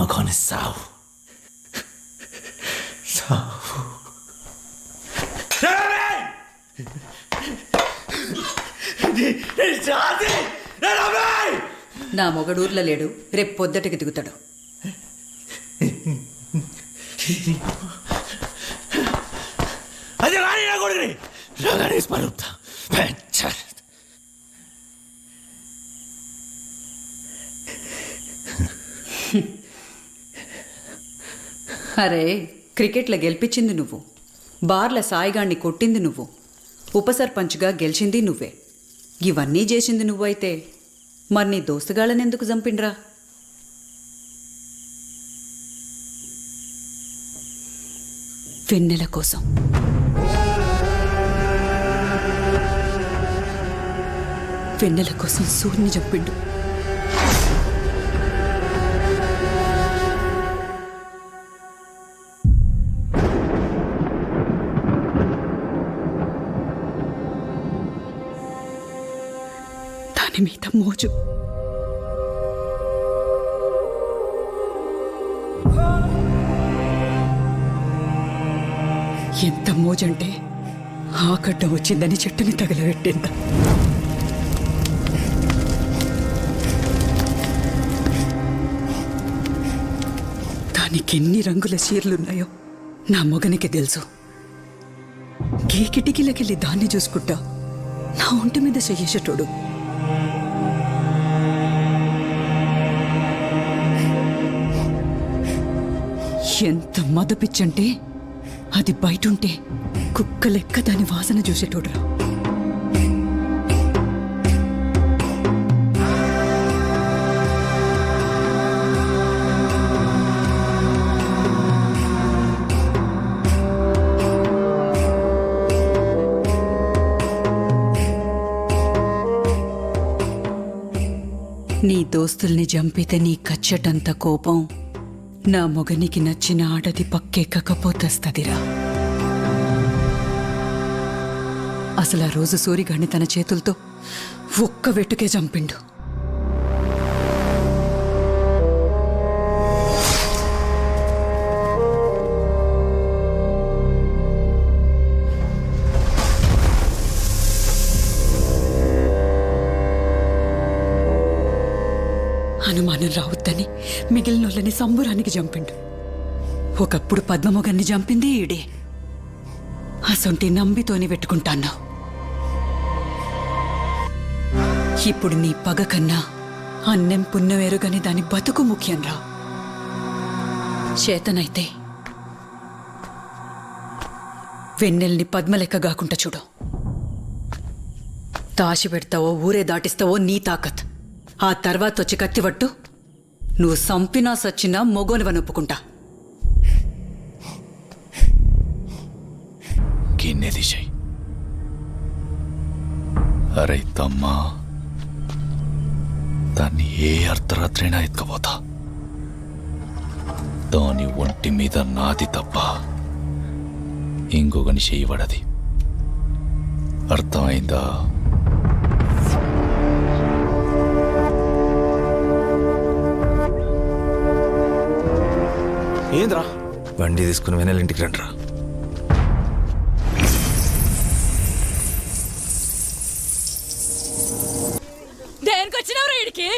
మగోని సావు సావు. నా మొగడూర్లో లేడు, రేపు పొద్దుటికి దిగుతాడు. అది రాని నా కొడుకుని రాగానే స్మరుపుతా. అరే, క్రికెట్లో గెలిపించింది నువ్వు, బార్ల సాయిగాణ్ణి కొట్టింది నువ్వు, ఉప సర్పంచ్గా గెలిచింది నువ్వే. ఇవన్నీ చేసింది నువ్వైతే మరి నీ దోస్తుగాళ్ళని ఎందుకు చంపిండ్రా? వెన్నెల కోసం. వెన్నెల కోసం సూర్యుని చంపిండు. దాని మీద మోజు. ఎంత మోజంటే ఆకడ్డ వచ్చిందని చెట్టుని తగలబెట్టింద. దానికి ఎన్ని రంగుల చీరలున్నాయో నా మొగనికి తెలుసు. గీ కిటికీలకెళ్ళి దాన్ని చూసుకుంటా నా ఒంటి మీద చెయ్యేసేటోడు. ఎంత మదపిచ్చంటే అది బయటుంటే కుక్క లెక్క దాని వాసన చూసేటోడురా. నీ దోస్తుల్ని చంపితే నీ కచ్చటంత కోపం నా మొగనికి నచ్చిన ఆడది పక్కెక్కకపోతస్తదిరా. అసలు ఆ రోజు సూరిగాడిని తన చేతులతో ఒక్క వెట్టుకే చంపిండు. అనుమానం రావద్దని మిగిలినోళ్ళని సంబురానికి చంపిండు. ఒకప్పుడు పద్మమొగన్ని చంపింది ఈడే. అసొంటి నంబితోని పెట్టుకుంటాన్నావు. ఇప్పుడు నీ పగ కన్నా అన్నం పుణ్యం ఎరుగని దాని బతుకు ముఖ్యంరా. చేతనైతే వెన్నెల్ని పద్మలెక్క కాకుండా చూడు. తాసి పెడతావో ఊరే దాటిస్తావో నీ తాకత్. ఆ తర్వాత వచ్చి కత్తివట్టు. నువ్వు సంపినా సచ్చినా మొగోనివని ఒప్పుకుంటా. గిన్నెది చెయ్యి. అరే తమ్మా, దాన్ని ఏ అర్ధరాత్రైనా ఎత్తుకపోతా. దాని ఒంటి మీద నాది తప్ప ఇంకొకని చేయబడది. అర్థమైందా? ఏంద్రా? బండి తీసుకుని వెనల్ ఇంటికి రండిరా. దేనికి వచ్చినావు వీడికి?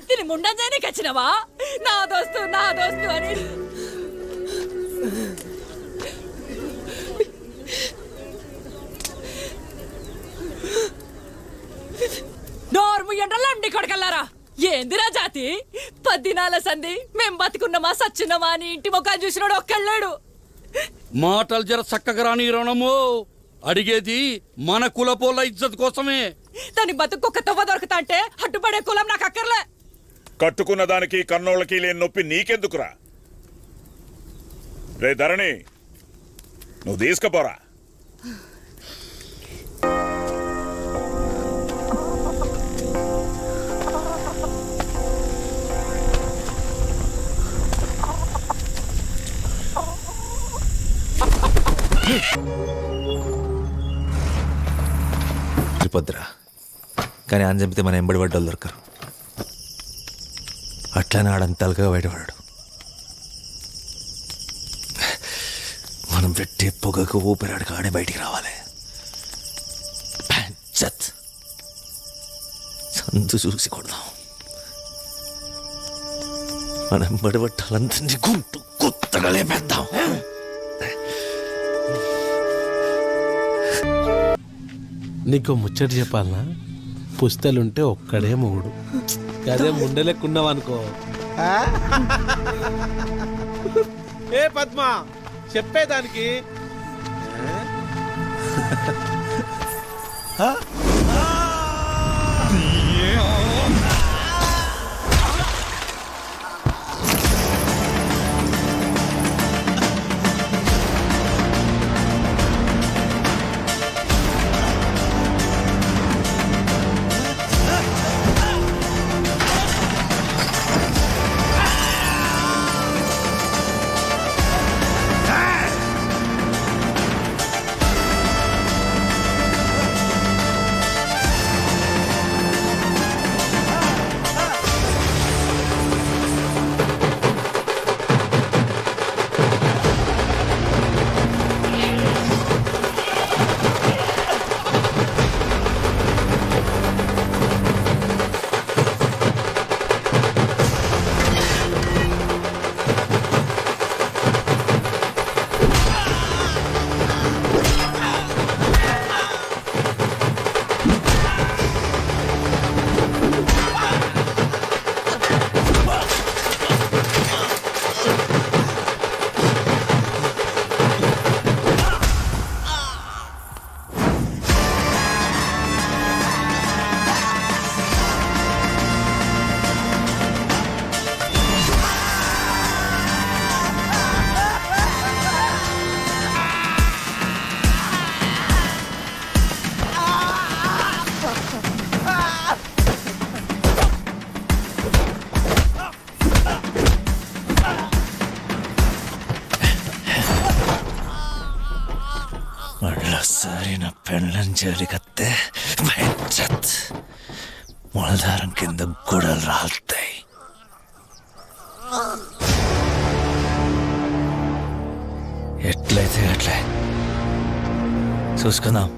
దీని ముండంజానికి వచ్చినావా? నా దోస్తు అని. నోర్ము ఎండలండి కొడకల్లారా. ఏందిరా జాతి? 10 దినాల సంధి మేం బతుకున్నామా సచ్చున్నామా అని ఇంటి ముఖాన్ని చూసినాడు ఒక్కళ్ళాడు. మాటలు జర చక్కగా రాని రణము. అడిగేది మన కులపోళ్ళ ఇజ్జత్ కోసమే. దాని బతుకు తవ్వ దొరుకుతా అంటే అడ్డుపడే కులం నాకు అక్కర్లే. కట్టుకున్న దానికి కన్నోళ్ళకి లేని నొప్పి నీకెందుకురా? రే ధరణి, నువ్వు తీసుకుపోరా. త్రిపద్ర కానీ ఆయన చంపితే మన ఎంబడి పడ్డోళ్ళు దొరకరు. అట్లానే ఆడంతలుగా బయటపడాడు. మనం పెట్టే పొగకు ఊపిరాడు కాడే బయటికి రావాలి. పంచత్ సందు చూసి కొడదాం. మనం బడబట్టాలందరినీ గుంటు కొత్తగా లేపేద్దాం. నీకు ముచ్చట చెప్పాలనా? పుస్తలుంటే ఒక్కడే మొగుడు, అదే ముండలేకున్నావు అనుకో. ఏ పద్మ చెప్పేదానికి సరైన పెళ్ళం జరిగత్తే పంచత్ మూలధారం కింద గొడవలు రాలుతాయి. ఎట్లయితే అట్లే చూసుకుందాం.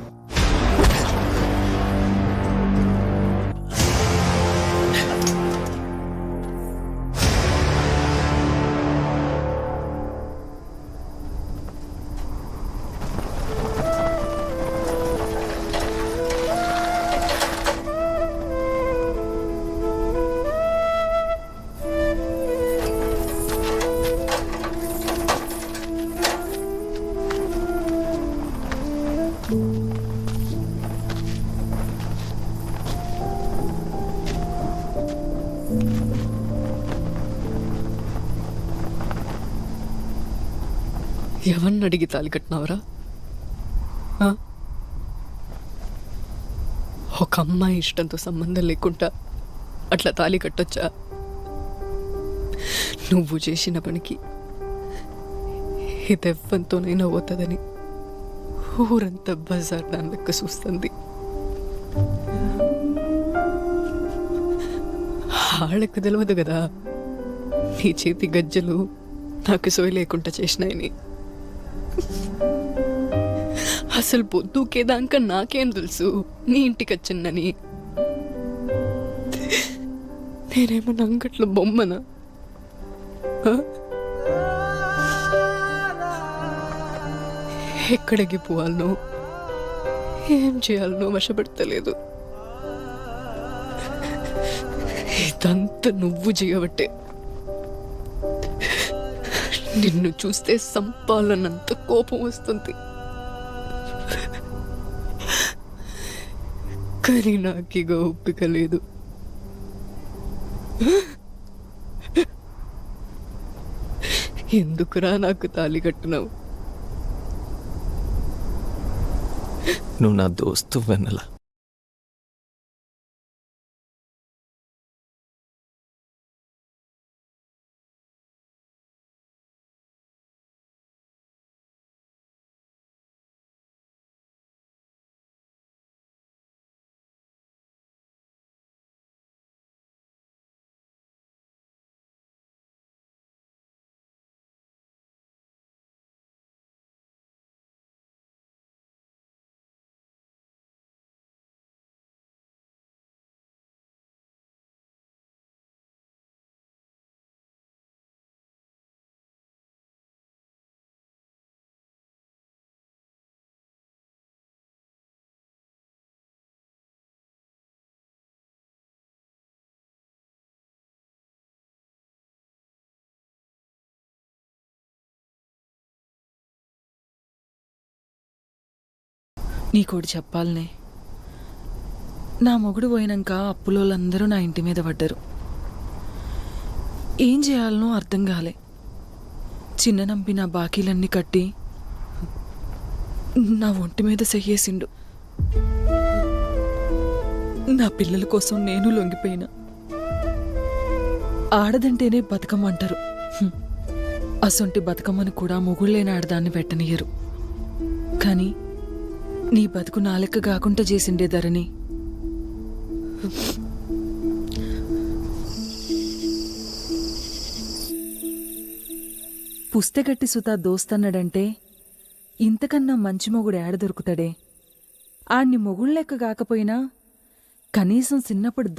ఎవరిని అడిగి తాలి కట్టినావరా? ఒక అమ్మాయి ఇష్టంతో సంబంధం లేకుండా అట్లా తాలి కట్టొచ్చా? నువ్వు చేసిన పనికి ఇదెవ్వంతోనైనా పోతుందని ఊరంతా బజార్ దాని లెక్క చూస్తుంది. వాళ్ళకు తెలియదు కదా నీ చేతి గజ్జలు నాకు సోయి లేకుండా చేసినాయని. అసలు పొద్దుకేదాకా నాకేం తెలుసు నీ ఇంటికి వచ్చిందని? నేనేమన్నా అంగట్లో బొమ్మనా? ఎక్కడికి పోవాలనో ఏం చేయాలనో వశపడతలేదు. ఇదంతా నువ్వు చేయబట్టే. నిన్ను చూస్తే సంపాలనంత కోపం వస్తుంది, కానీ నాకిగ ఒప్పిక లేదు. ఎందుకురా నాకు తాళి కట్టినావు? నువ్వు నా దోస్తు వెన్నెల. నీకోటి చెప్పాలనే, నా మొగుడు పోయినాక అప్పులోళ్ళందరూ నా ఇంటి మీద పడ్డారు. ఏం చేయాలనో అర్థం కాలే. చిన్న నంపి నా బాకీలన్నీ కట్టి నా ఒంటి మీద సెయ్యేసిండు. నా పిల్లల కోసం నేను లొంగిపోయినా. ఆడదంటేనే బతుకమ్మంటారు. అసొంటి బతుకమ్మను కూడా మొగుళ్ళేని ఆడదాన్ని పెట్టనియరు. కానీ నీ బతుకు నా లెక్క కాకుండా చేసిండే ధరణి. పుస్తెగట్టి సుతా దోస్తన్నాడంటే ఇంతకన్నా మంచి మొగుడు ఏడ దొరుకుతాడే? ఆణ్ణి మొగుళ్ళెక్క కాకపోయినా కనీసం చిన్నప్పుడు